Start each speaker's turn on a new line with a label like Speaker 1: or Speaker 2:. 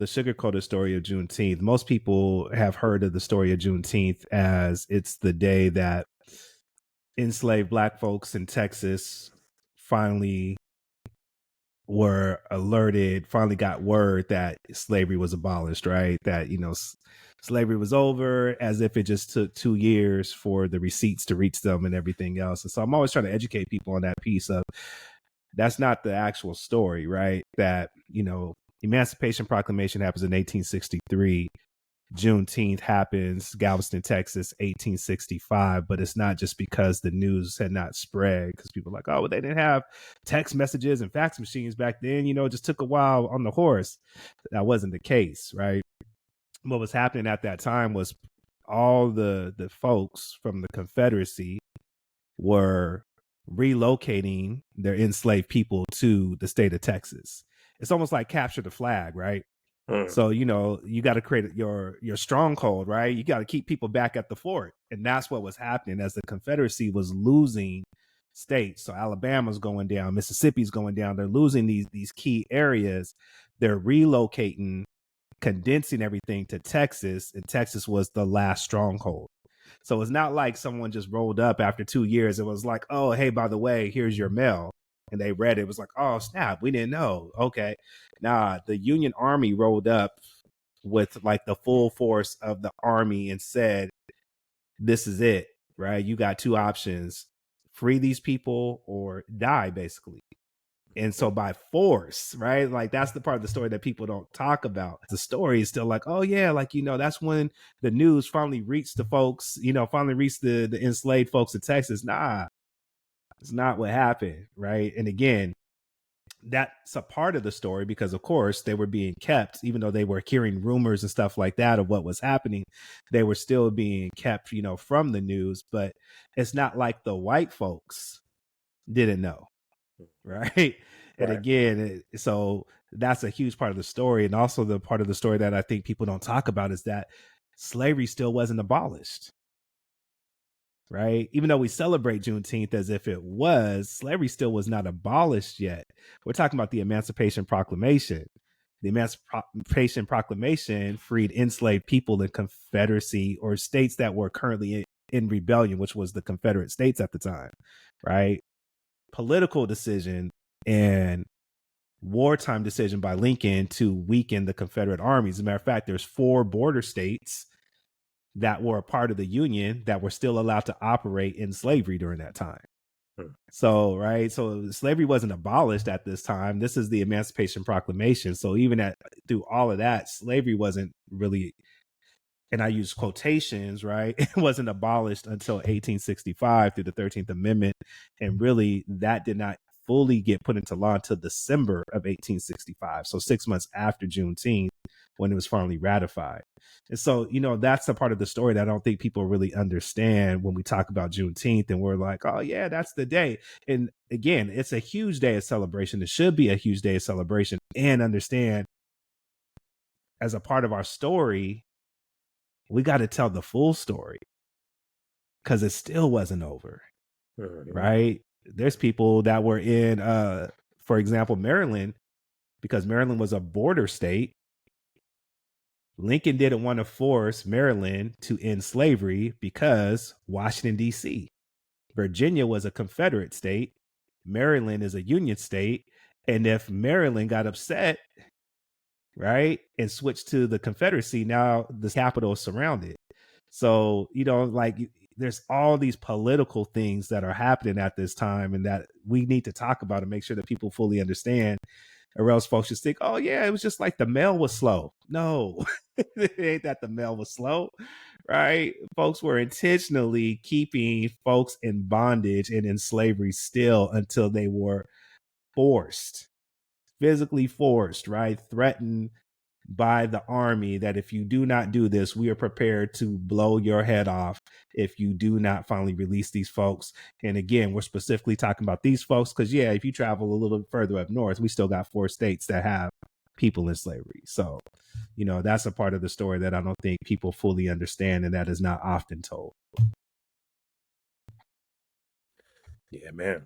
Speaker 1: the sugar-coated story of Juneteenth. Most people have heard of the story of Juneteenth as it's the day that enslaved Black folks in Texas finally were alerted, finally got word that slavery was abolished, right? That, slavery was over, as if it just took 2 years for the receipts to reach them and everything else. And so I'm always trying to educate people on that piece of that's not the actual story, right? That, Emancipation Proclamation happens in 1863. Juneteenth happens, Galveston, Texas, 1865. But it's not just because the news had not spread, because people are like, oh, well, they didn't have text messages and fax machines back then. It just took a while on the horse. That wasn't the case, right? What was happening at that time was all the folks from the Confederacy were relocating their enslaved people to the state of Texas. It's almost like capture the flag, right? So, you got to create your stronghold, right? You got to keep people back at the fort. And that's what was happening as the Confederacy was losing states. So Alabama's going down, Mississippi's going down. They're losing these key areas. They're relocating, condensing everything to Texas. And Texas was the last stronghold. So it's not like someone just rolled up after 2 years. It was like, oh, hey, by the way, here's your mail. And they read it. It was like, oh, snap, we didn't know. Okay. Nah, the Union Army rolled up with like the full force of the army and said, this is it, right? You got two options: free these people or die, basically. And so by force, right? Like that's the part of the story that people don't talk about. The story is still like, oh yeah, like, that's when the news finally reached the folks, finally reached the enslaved folks in Texas. Nah, it's not what happened, right? And again, that's a part of the story because, of course, they were being kept, even though they were hearing rumors and stuff like that of what was happening. They were still being kept, from the news. But it's not like the white folks didn't know, right? And again, so that's a huge part of the story. And also the part of the story that I think people don't talk about is that slavery still wasn't abolished. Right? Even though we celebrate Juneteenth as if it was, slavery still was not abolished yet. We're talking about the Emancipation Proclamation. The Emancipation Proclamation freed enslaved people in Confederacy or states that were currently in rebellion, which was the Confederate States at the time, right? Political decision and wartime decision by Lincoln to weaken the Confederate armies. As a matter of fact, there's 4 border states that were a part of the Union that were still allowed to operate in slavery during that time. So, right. So slavery wasn't abolished at this time. This is the Emancipation Proclamation. So even through all of that, slavery wasn't really, and I use quotations, right? It wasn't abolished until 1865 through the 13th Amendment. And really that did not fully get put into law until December of 1865. So 6 months after Juneteenth, when it was finally ratified. And so, that's a part of the story that I don't think people really understand when we talk about Juneteenth. And we're like, oh, yeah, that's the day. And again, it's a huge day of celebration. It should be a huge day of celebration, and understand as a part of our story, we got to tell the full story because it still wasn't over. Right. There's people that were in, for example, Maryland, because Maryland was a border state. Lincoln didn't want to force Maryland to end slavery because Washington, D.C. Virginia was a Confederate state. Maryland is a Union state. And if Maryland got upset, right, and switched to the Confederacy, now the capital is surrounded. So, there's all these political things that are happening at this time and that we need to talk about and make sure that people fully understand. Or else folks just think, oh, yeah, it was just like the mail was slow. No, it ain't that the mail was slow, right? Folks were intentionally keeping folks in bondage and in slavery still until they were forced, physically forced, right? Threatened by the army that if you do not do this, we are prepared to blow your head off if you do not finally release these folks. And again, we're specifically talking about these folks because, yeah, if you travel a little further up north, we still got 4 states that have people in slavery. So, that's a part of the story that I don't think people fully understand, and that is not often told.
Speaker 2: Yeah, man.